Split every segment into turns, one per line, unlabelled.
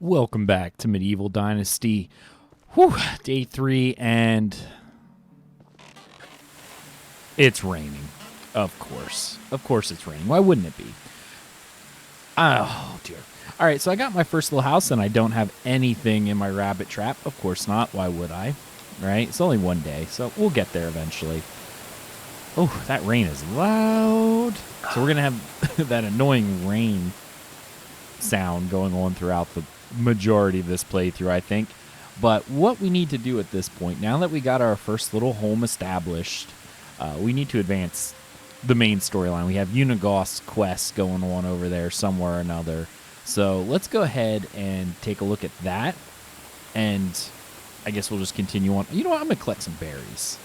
Welcome back to Medieval Dynasty. Whew, day 3, and it's raining. Of course. Of course it's raining. Why wouldn't it be? Oh, dear. All right, so I got my first little house, and I don't have anything in my rabbit trap. Of course not. Why would I? Right? It's only one day, so we'll get there eventually. Oh, that rain is loud. So we're going to have that annoying rain sound going on throughout the majority of this playthrough, I think. But what we need to do at this point, now that we got our first little home established, we need to advance the main storyline. We have Unigost quests going on over there somewhere or another. So let's go ahead and take a look at that. And I guess we'll just continue on. You know what? I'm going to collect some berries.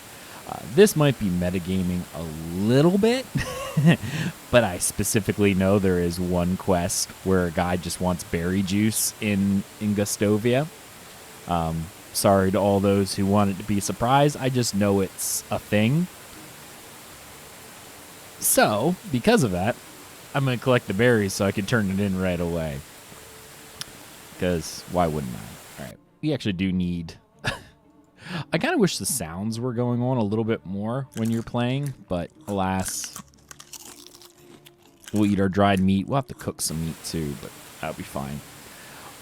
This might be metagaming a little bit, but I specifically know there is one quest where a guy just wants berry juice in Gustovia. Sorry to all those who want it to be a surprise. I just know it's a thing. So, because of that, I'm going to collect the berries so I can turn it in right away. Because why wouldn't I? All right, we actually do need... I kind of wish the sounds were going on a little bit more when you're playing, but alas, we'll eat our dried meat. We'll have to cook some meat too, but that'll be fine.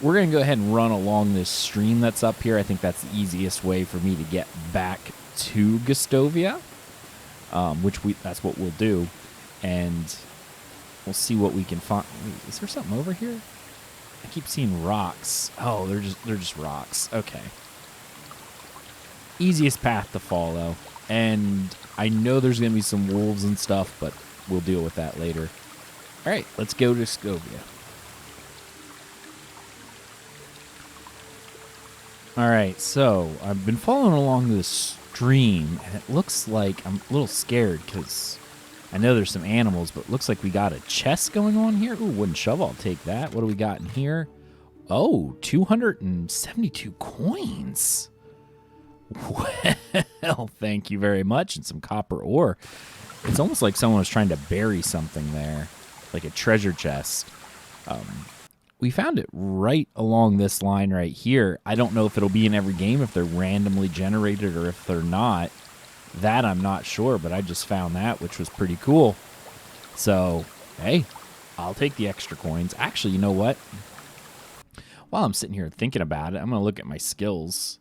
We're going to go ahead and run along this stream that's up here. I think that's the easiest way for me to get back to Gustovia, that's what we'll do, and we'll see what we can find. Wait, is there something over here? I keep seeing rocks. Oh, they're just rocks. Okay. Easiest path to follow, and I know there's going to be some wolves and stuff, but we'll deal with that later. All right, let's go to Gustovia. All right, so I've been following along this stream, and it looks like I'm a little scared because I know there's some animals, but it looks like we got a chest going on here. Ooh, wooden shovel, I'll take that. What do we got in here? Oh, 272 coins. Well, thank you very much. And some copper ore. It's almost like someone was trying to bury something there, like a treasure chest. We found it right along this line right here. I don't know if it'll be in every game, if they're randomly generated or if they're not. That I'm not sure, but I just found that, which was pretty cool. So, hey, I'll take the extra coins. Actually, you know what? While I'm sitting here thinking about it, I'm going to look at my skills.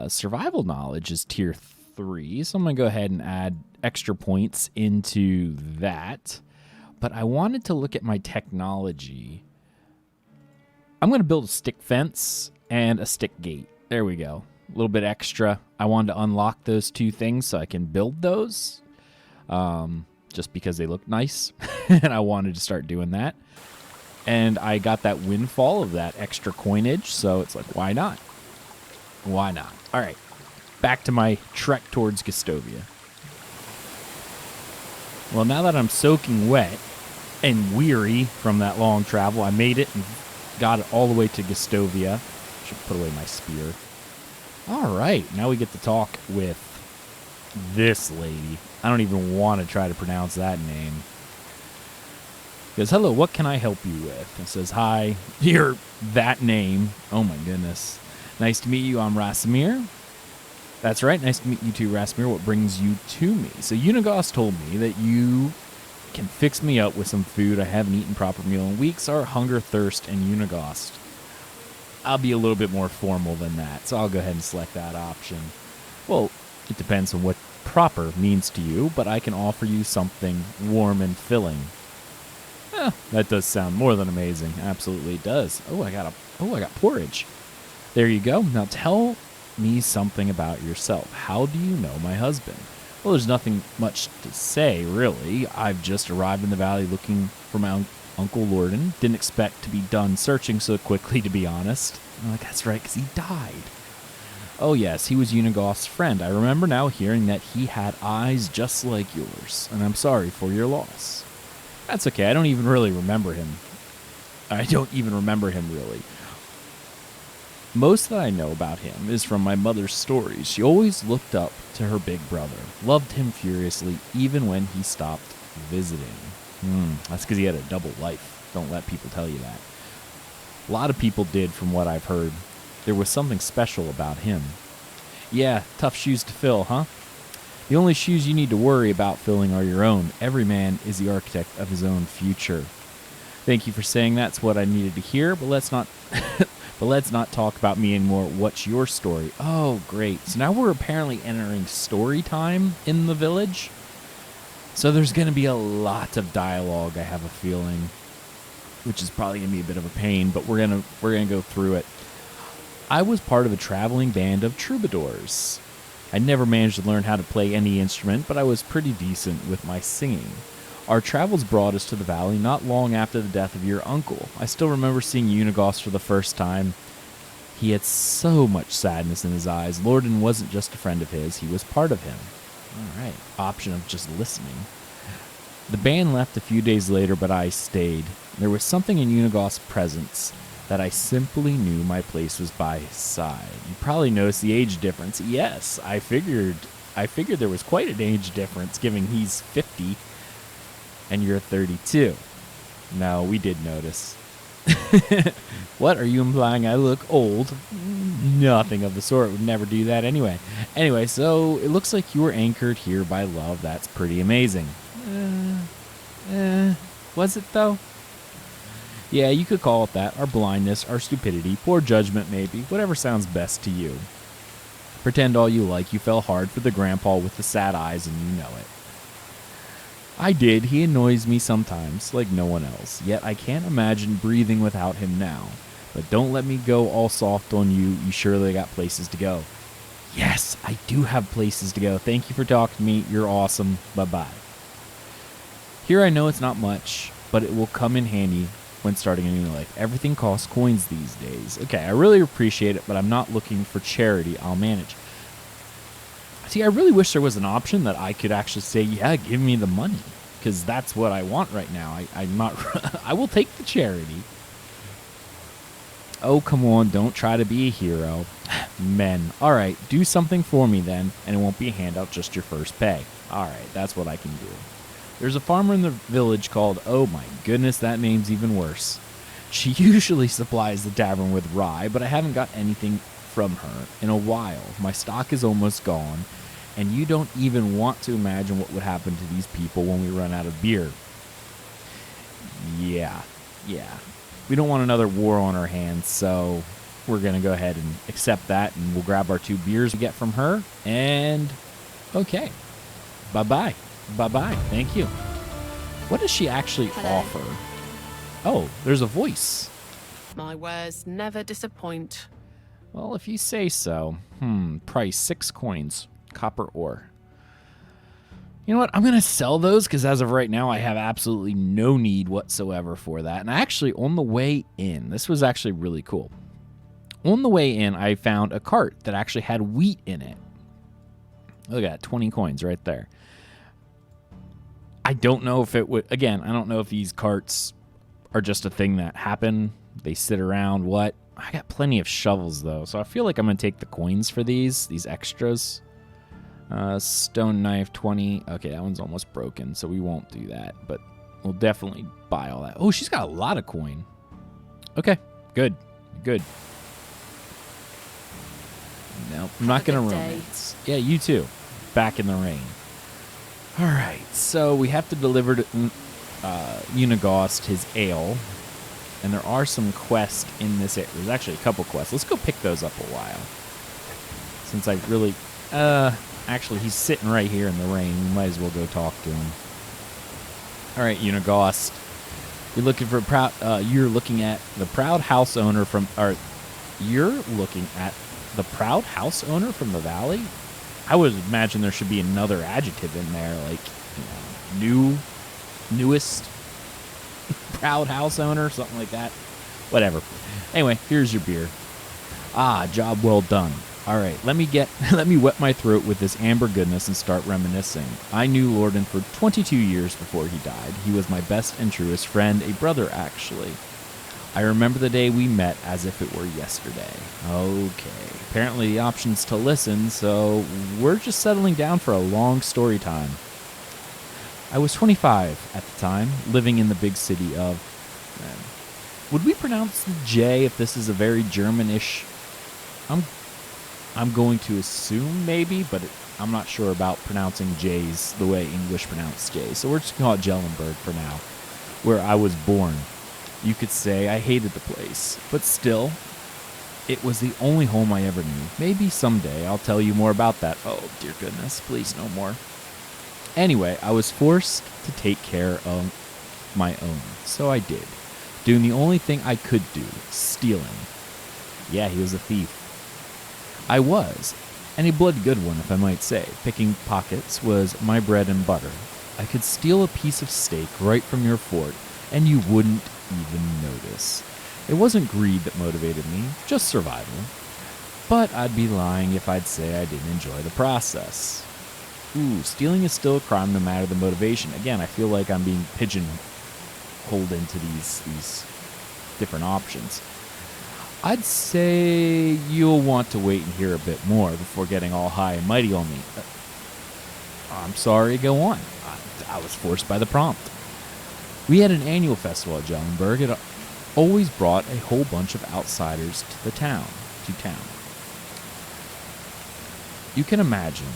Survival knowledge is tier 3, so I'm going to go ahead and add extra points into that. But I wanted to look at my technology. I'm going to build a stick fence and a stick gate. There we go. A little bit extra. I wanted to unlock those two things so I can build those. Just because they look nice. And I wanted to start doing that. And I got that windfall of that extra coinage, so it's like, why not? Why not? All right, back to my trek towards Gustovia. Well, now that I'm soaking wet and weary from that long travel, I made it and got it all the way to Gustovia. Should put away my spear. All right, now we get to talk with this lady. I don't even want to try to pronounce that name. He goes, hello, what can I help you with? It says, hi, you're that name. Oh, my goodness. Nice to meet you, I'm Rasimir. That's right, nice to meet you too, Rasimir. What brings you to me? So Unigost told me that you can fix me up with some food. I haven't eaten proper meal in weeks. Our hunger, thirst, and Unigost. I'll be a little bit more formal than that, so I'll go ahead and select that option. Well, it depends on what proper means to you, but I can offer you something warm and filling. That does sound more than amazing. Absolutely it does. Oh, I got porridge. There you go. Now tell me something about yourself. How do you know my husband? Well, there's nothing much to say, really. I've just arrived in the valley looking for my Uncle Iordan. Didn't expect to be done searching so quickly, to be honest. I'm like, that's right, because he died. Oh, yes, he was Unigost's friend. I remember now hearing that he had eyes just like yours, and I'm sorry for your loss. That's okay. I don't even really remember him. Really. Most that I know about him is from my mother's stories. She always looked up to her big brother, loved him furiously, even when he stopped visiting. That's because he had a double life. Don't let people tell you that. A lot of people did, from what I've heard. There was something special about him. Yeah, tough shoes to fill, huh? The only shoes you need to worry about filling are your own. Every man is the architect of his own future. Thank you for saying that's what I needed to hear, but let's not but let's not talk about me anymore. What's your story? Oh, great. So now we're apparently entering story time in the village. So there's going to be a lot of dialogue, I have a feeling, which is probably going to be a bit of a pain, but we're going to go through it. I was part of a traveling band of troubadours. I never managed to learn how to play any instrument, but I was pretty decent with my singing. Our travels brought us to the valley not long after the death of your uncle. I still remember seeing Unigost for the first time. He had so much sadness in his eyes. Iordan wasn't just a friend of his, he was part of him. All right, option of just listening. The band left a few days later, but I stayed. There was something in Unigost's presence that I simply knew my place was by his side. You probably noticed the age difference. Yes, I figured there was quite an age difference, given he's 50 and you're 32. No, we did notice. What, are you implying I look old? Nothing of the sort. Would never do that anyway. Anyway, so it looks like you were anchored here by love. That's pretty amazing. Was it though? Yeah, you could call it that. Our blindness, our stupidity, poor judgment maybe, whatever sounds best to you. Pretend all you like you fell hard for the grandpa with the sad eyes and you know it. I did. He annoys me sometimes, like no one else. Yet I can't imagine breathing without him now. But don't let me go all soft on you. You surely got places to go. Yes, I do have places to go. Thank you for talking to me. You're awesome. Bye-bye. Here I know it's not much, but it will come in handy when starting a new life. Everything costs coins these days. Okay, I really appreciate it, but I'm not looking for charity. I'll manage. See, I really wish there was an option that I could actually say, yeah, give me the money, because that's what I want right now. I'm not. I will take the charity. Oh, come on, don't try to be a hero. Men. All right, do something for me then, and it won't be a handout, just your first pay. All right, that's what I can do. There's a farmer in the village called, oh my goodness, that name's even worse. She usually supplies the tavern with rye, but I haven't got anything from her in a while. My stock is almost gone, and you don't even want to imagine what would happen to these people when we run out of beer. Yeah. We don't want another war on our hands, so we're going to go ahead and accept that, and we'll grab our 2 beers we get from her, and okay. Bye-bye. Bye-bye. Thank you. What does she actually offer? Oh, there's a voice.
My wares never disappoint.
Well, if you say so. Price 6 coins. Copper ore. You know what? I'm going to sell those because as of right now, I have absolutely no need whatsoever for that. And actually, on the way in, this was actually really cool. On the way in, I found a cart that actually had wheat in it. Look at that, 20 coins right there. I don't know if it would, again, I don't know if these carts are just a thing that happen. They sit around, what? I got plenty of shovels, though, so I feel like I'm going to take the coins for these extras. Stone knife, 20. Okay, that one's almost broken, so we won't do that, but we'll definitely buy all that. Oh, she's got a lot of coin. Okay, good. No, I'm not going to romance. Yeah, you too. Back in the rain. All right, so we have to deliver to Uniegost his ale, and there are some quests in this area. There's actually a couple quests. Let's go pick those up a while. Since I really, actually, he's sitting right here in the rain. We might as well go talk to him. All right, Unigost, you're looking for you're looking at the proud house owner from, or you're looking at the proud house owner from the valley. I would imagine there should be another adjective in there, like, newest, proud house owner, something like that. Whatever. Anyway, here's your beer. Ah, job well done. All right, let me wet my throat with this amber goodness and start reminiscing. I knew Iordan for 22 years before he died. He was my best and truest friend, a brother, actually. I remember the day we met as if it were yesterday. Okay. Apparently the option's to listen, so we're just settling down for a long story time. I was 25 at the time, living in the big city of... Would we pronounce the J if this is a very Germanish? I'm going to assume maybe, but I'm not sure about pronouncing J's the way English pronounce J's. So we're just going to call it Jellenberg for now, where I was born. You could say I hated the place, but still, it was the only home I ever knew. Maybe someday I'll tell you more about that. Oh, dear goodness, please no more. Anyway, I was forced to take care of my own, so I did. Doing the only thing I could do, stealing. Yeah, he was a thief. I was, and a bloody good one, if I might say. Picking pockets was my bread and butter. I could steal a piece of steak right from your fort, and you wouldn't even notice. It wasn't greed that motivated me, just survival. But I'd be lying if I'd say I didn't enjoy the process. Ooh, stealing is still a crime no matter the motivation. Again, I feel like I'm being pigeonholed into these different options. I'd say you'll want to wait and hear a bit more before getting all high and mighty on me. I'm sorry, go on. I was forced by the prompt. We had an annual festival at Jellenberg. It always brought a whole bunch of outsiders to town. You can imagine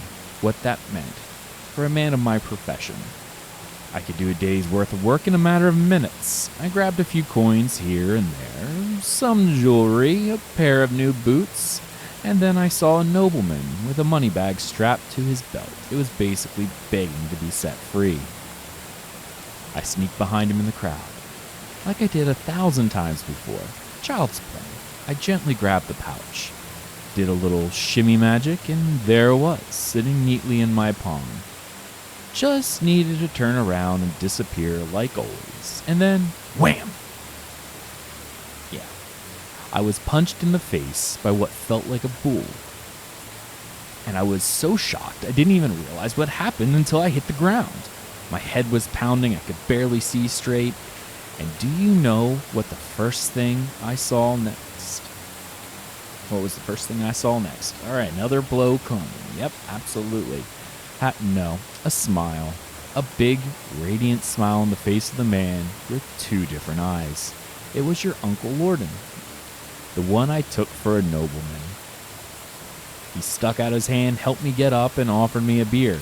what that meant for a man of my profession. I could do a day's worth of work in a matter of minutes. I grabbed a few coins here and there, some jewelry, a pair of new boots, and then I saw a nobleman with a money bag strapped to his belt. It was basically begging to be set free. I sneaked behind him in the crowd, like I did 1,000 times before. Child's play. I gently grabbed the pouch, did a little shimmy magic, and there it was, sitting neatly in my palm. Just needed to turn around and disappear like always. And then, wham! Yeah. I was punched in the face by what felt like a bull. And I was so shocked I didn't even realize what happened until I hit the ground. My head was pounding, I could barely see straight. And do you know what the first thing I saw next? What was the first thing I saw next? All right, another blow coming. Yep, absolutely. No, a smile. A big, radiant smile on the face of the man with two different eyes. It was your Uncle Iordan, the one I took for a nobleman. He stuck out his hand, helped me get up, and offered me a beer.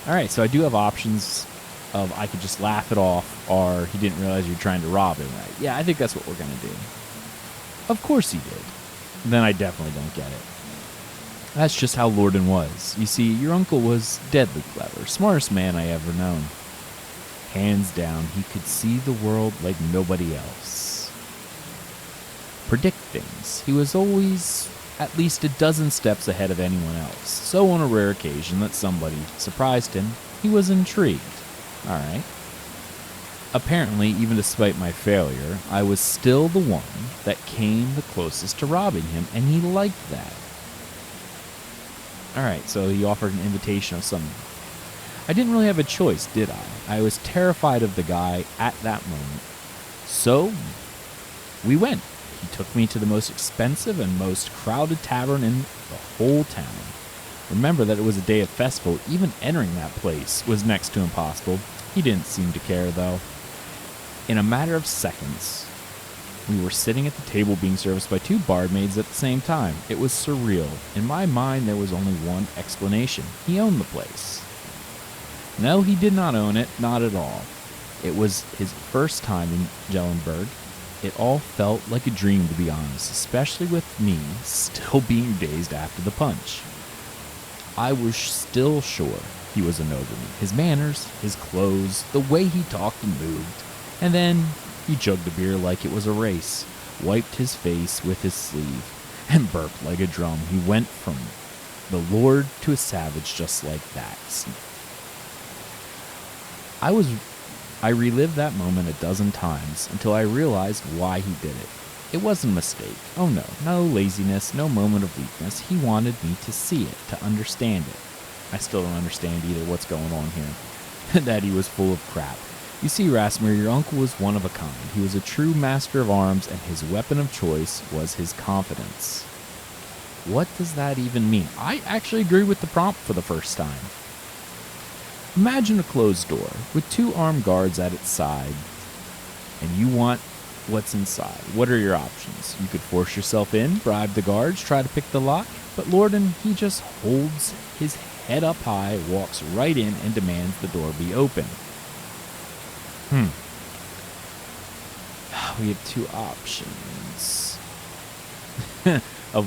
All right, so I do have options of I could just laugh it off, or he didn't realize you're trying to rob him, right? Yeah, I think that's what we're going to do. Of course he did. Then I definitely don't get it. That's just how Iordan was. You see, your uncle was deadly clever, smartest man I ever known. Hands down, he could see the world like nobody else. Predict things. He was always at least a dozen steps ahead of anyone else. So on a rare occasion that somebody surprised him, he was intrigued. All right. Apparently, even despite my failure, I was still the one that came the closest to robbing him, and he liked that. Alright, so he offered an invitation of some. I didn't really have a choice, did I? I was terrified of the guy at that moment. So, we went. He took me to the most expensive and most crowded tavern in the whole town. Remember that it was a day of festival. Even entering that place was next to impossible. He didn't seem to care, though. In a matter of seconds, we were sitting at the table being serviced by two barmaids at the same time. It was surreal. In my mind, there was only one explanation. He owned the place. No, he did not own it. Not at all. It was his first time in Jellenberg. It all felt like a dream, to be honest, especially with me still being dazed after the punch. I was still sure he was a nobleman. His manners, his clothes, the way he talked and moved. And then he jugged a beer like it was a race, wiped his face with his sleeve, and burped like a drum. He went from the lord to a savage just like that. I relived that moment a dozen times until I realized why he did it. It wasn't a mistake. Oh no, no laziness, no moment of weakness. He wanted me to see it, to understand it. I still don't understand either what's going on here. That he was full of crap. You see, Rasmir, your uncle was one of a kind. He was a true master of arms, and his weapon of choice was his confidence. What does that even mean? I actually agree with the prompt for the first time. Imagine a closed door with two armed guards at its side. and you want what's inside. What are your options? You could force yourself in, bribe the guards, try to pick the lock, but Lorden, he just holds his head up high, walks right in, and demands the door be open. We have two options. All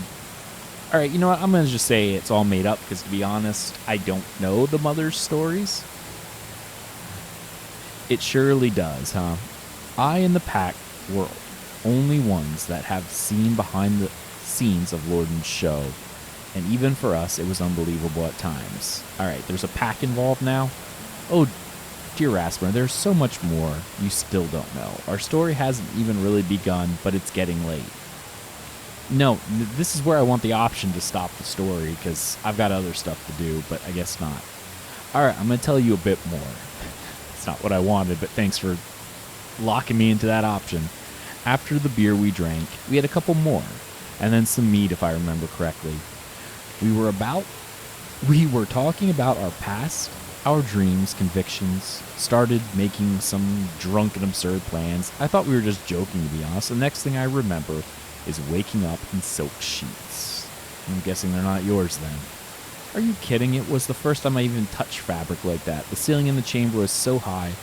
right, you know what? I'm going to just say it's all made up because, to be honest, I don't know the mother's stories. It surely does, huh? I and the pack were only ones that have seen behind the scenes of Lorden's show, and even for us, it was unbelievable at times. All right, there's a pack involved now. Oh, dear Rasmer, there's so much more you still don't know. Our story hasn't even really begun, but it's getting late. No, this is where I want the option to stop the story, because I've got other stuff to do, but I guess not. All right, I'm going to tell you a bit more. It's not what I wanted, but thanks for locking me into that option. After the beer we drank, we had a couple more, and then some mead, if I remember correctly. We were talking about our past, our dreams, convictions, started making some drunken, absurd plans. I thought we were just joking, to be honest. The next thing I remember is waking up in silk sheets. I'm guessing they're not yours then. Are you kidding? It was the first time I even touched fabric like that. The ceiling in the chamber was so high,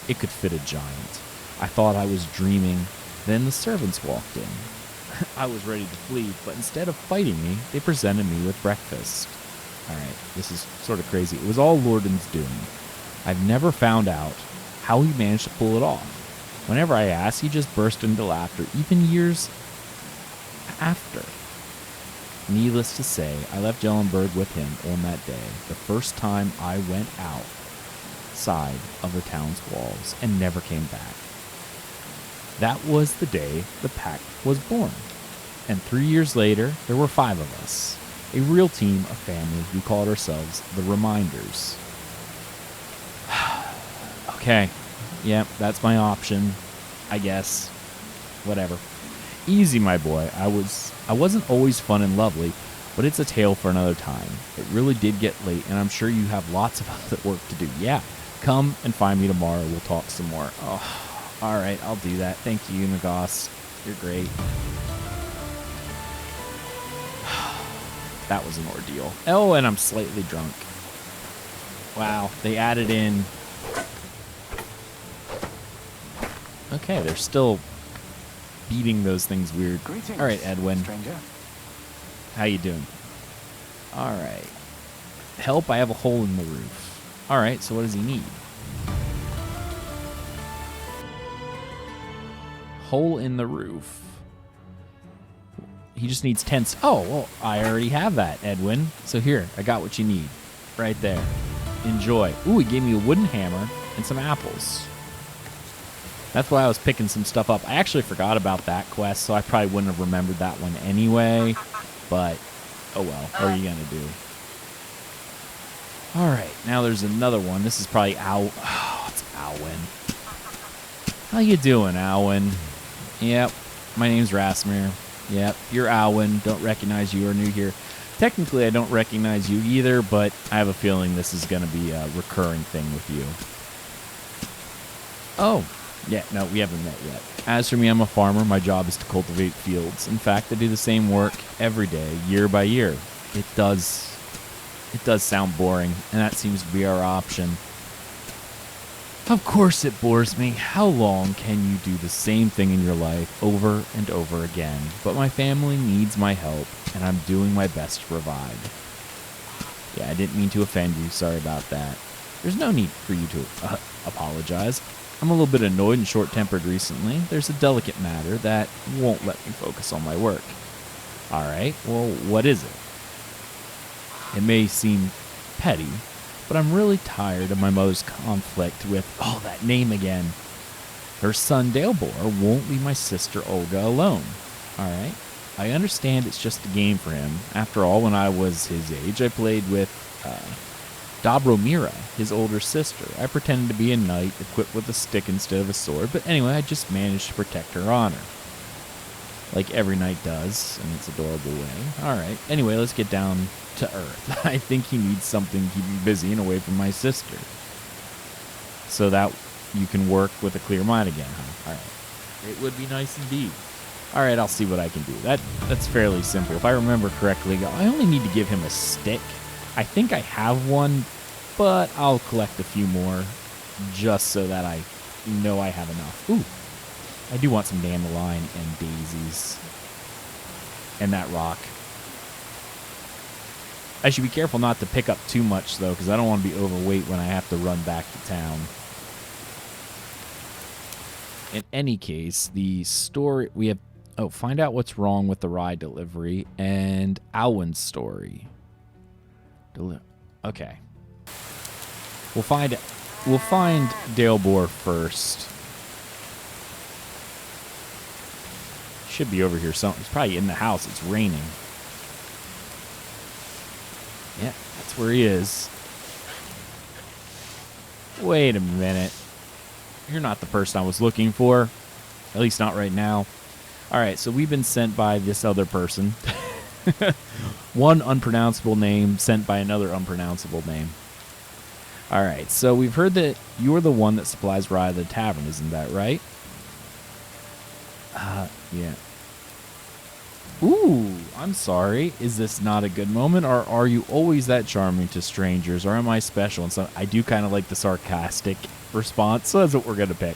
it could fit a giant. I thought I was dreaming. Then the servants walked in. I was ready to flee, but instead of fighting me, they presented me with breakfast. Alright, this is sort of crazy. It was all Lorden's doing. I've never found out how he managed to pull it off. Whenever I asked, he just burst into laughter, even years after. Needless to say, I left Jellenberg with him on that day, the first time I went outside of the town's walls, and never came back. That was the day the pack was born. And 3 years later, there were 5 of us. A real team, a family. We called ourselves the Reminders. Okay. Yep, that's my option. I guess. Whatever. Easy, my boy. I wasn't always fun and lovely, but it's a tale for another time. It really did get late, and I'm sure you have lots of other work to do. Yeah, come and find me tomorrow. We'll talk some more. Oh, all right, I'll do that. Thank you, Unigost. You're great. That was an ordeal. Oh, and I'm slightly drunk. Wow, they added in... Okay, they're still beating those things weird.
Greetings,
all right, Edwin.
stranger.
How you doing? All right. Help, I have a hole in the roof. All right, so what does he need? Hole in the roof. He just needs 10. Oh, well, I already have that, Edwin. So here, I got what you need. Right there. Enjoy. Ooh, he gave me a wooden hammer and some apples. That's why I was picking some stuff up. I actually forgot about that quest, so I probably wouldn't have remembered that one anyway. But, oh well, what are you going to do? All right, now there's another one. This is probably Oh, it's Alwyn. How you doing, Alwyn? Yep, my name's Rasmir. Yep, you're Alwyn. Don't recognize you. Are new here. Technically, I don't recognize you either, but I have a feeling this is going to be a recurring thing with you. Oh, yeah, no, we haven't met yet. As for me, I'm a farmer. My job is to cultivate fields. In fact, I do the same work every day, year by year. It does sound boring, and that seems to be our option. Of course it bores me. How long can you do the same thing in your life over and over again? But my family needs my help, and I'm doing my best to provide. Yeah, I didn't mean to offend you. Sorry about that. There's no need for you to apologize. I'm a little bit annoyed and short-tempered recently. There's a delicate matter that won't let me focus on my work. All right, well, what is it? It may seem petty, but I'm really tired of my mother's conflict with, oh, that name again. Her son, Dalebor, won't leave my sister, Olga, alone. All right? I understand it's just a game for him. After all, when I was his age, I played with Dobromira, his older sister. I pretended to be a knight, equipped with a stick instead of a sword, but anyway, I just managed to protect her honor. Like every knight does, in its adorable way. All right. Anyway, let's get down to earth. I think he needs something to keep him busy and away from my sister. So that you can work with a clear mind again, huh? All right. It would be nice indeed. All right, I'll see what I can do. That's fairly simple. If I remember correctly, I only need to give him a stick. I think I have one, but I'll collect a few more just so that I know I have enough. Ooh, I do want some dandelion and daisies. And that rock. I should be careful not to pick up too much, though, because I don't want to be overweight when I have to run back to town. In any case, the story... We have... Oh, find out what's wrong with the rye delivery and Alwyn's story. Okay. We'll find Dalebor first. Should be over here somewhere. He's probably in the house. It's raining. Yeah, that's where he is. Wait a minute. You're not the person I was looking for. At least not right now. Alright, so we've been sent by this other person. One unpronounceable name sent by another unpronounceable name. Alright, so we've heard that you're the one that supplies rye at the tavern, isn't that right? Yeah. Ooh, I'm sorry. Is this not a good moment, or are you always that charming to strangers, or am I special? And so I do kind of like the sarcastic response, so that's what we're going to pick.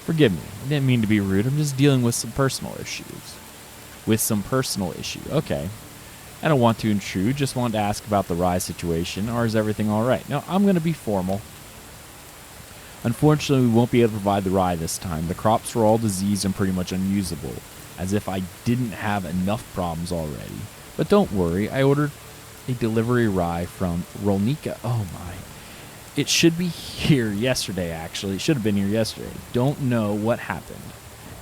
Forgive me. I didn't mean to be rude. I'm just dealing with some personal issues. Okay. I don't want to intrude. Just wanted to ask about the rye situation, or is everything all right? No, I'm going to be formal. Unfortunately, we won't be able to provide the rye this time. The crops were all diseased and pretty much unusable, as if I didn't have enough problems already. But don't worry, I ordered a delivery rye from Rolnica. Oh my. It should be here yesterday, actually. It should have been here yesterday. Don't know what happened.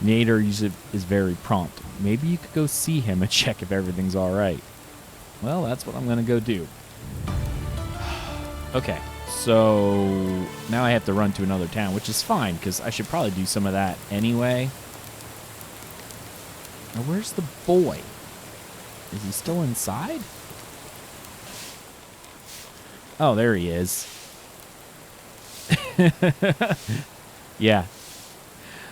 Nader is very prompt. Maybe you could go see him and check if everything's all right. Well, that's what I'm going to go do. Okay, so now I have to run to another town, which is fine, because I should probably do some of that anyway. Now, where's the boy? Is he still inside? Oh, there he is. Yeah.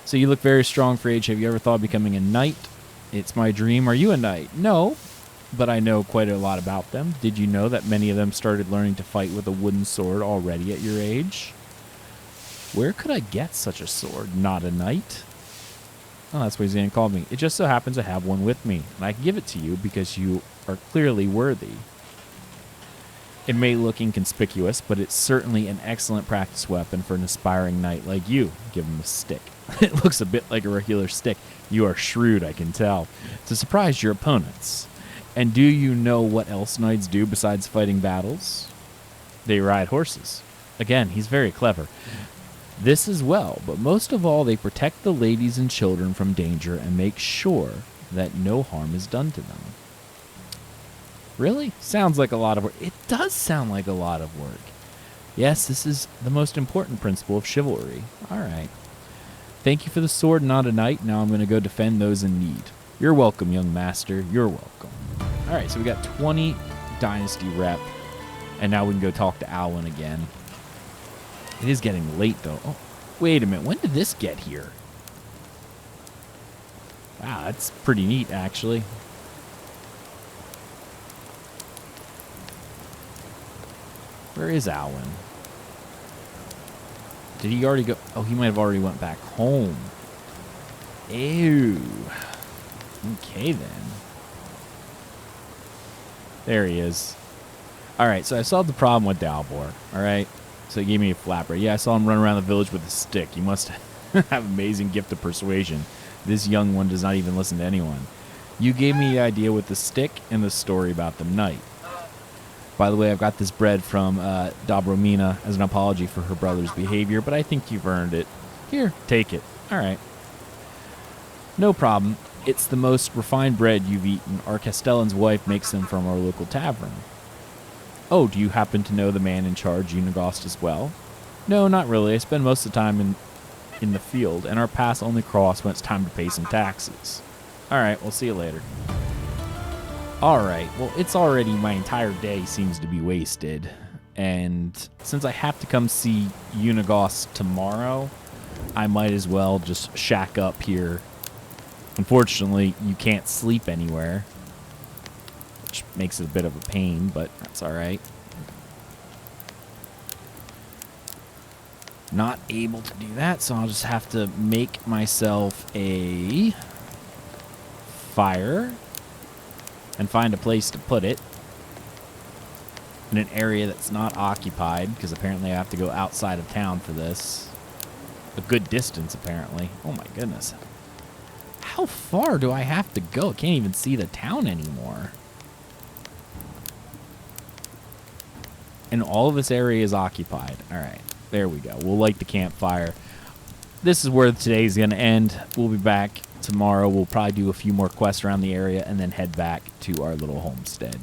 So you look very strong for age. Have you ever thought of becoming a knight? It's my dream. Are you a knight? No, but I know quite a lot about them. Did you know that many of them started learning to fight with a wooden sword already at your age? Where could I get such a sword? Not a knight? Oh, that's what Zan called me. It just so happens I have one with me, and I can give it to you because you are clearly worthy. It may look inconspicuous, but it's certainly an excellent practice weapon for an aspiring knight like you. Give him a stick. It looks a bit like a regular stick. You are shrewd, I can tell, to surprise your opponents. And do you know what else knights do besides fighting battles? They ride horses. Again, he's very clever. This as well, but most of all, they protect the ladies and children from danger and make sure that no harm is done to them. Really? Sounds like a lot of work. It does sound like a lot of work. Yes, this is the most important principle of chivalry. All right. Thank you for the sword, not a knight. Now I'm going to go defend those in need. You're welcome, young master. You're welcome. All right, so we got 20 dynasty rep, and now we can go talk to Alwyn again. It is getting late, though. Oh, wait a minute. When did this get here? Wow, that's pretty neat, actually. Where is Alwyn? Did he already go? Oh, he might have already went back home. Ew. Okay, then. There he is. All right, so I solved the problem with Dalebor. All right, so he gave me a flapper. Yeah, I saw him run around the village with a stick. He must have an amazing gift of persuasion. This young one does not even listen to anyone. You gave me the idea with the stick and the story about the knight. By the way, I've got this bread from Dobromina as an apology for her brother's behavior, but I think you've earned it. Here, take it. All right. No problem. It's the most refined bread you've eaten. Our Castellan's wife makes them from our local tavern. Oh, do you happen to know the man in charge, Unigost, as well? No, not really. I spend most of the time in the field, and our paths only cross when it's time to pay some taxes. All right, we'll see you later. Alright, well, it's already my entire day seems to be wasted. And since I have to come see Unigost tomorrow, I might as well just shack up here. Unfortunately, you can't sleep anywhere, which makes it a bit of a pain, but that's all right. Not able to do that, so I'll just have to make myself a fire and find a place to put it in an area that's not occupied, because apparently I have to go outside of town for this. A good distance, apparently. Oh my goodness. How far do I have to go? I can't even see the town anymore. And all of this area is occupied. All right, there we go. We'll light the campfire. This is where today's going to end. We'll be back tomorrow. We'll probably do a few more quests around the area and then head back to our little homestead.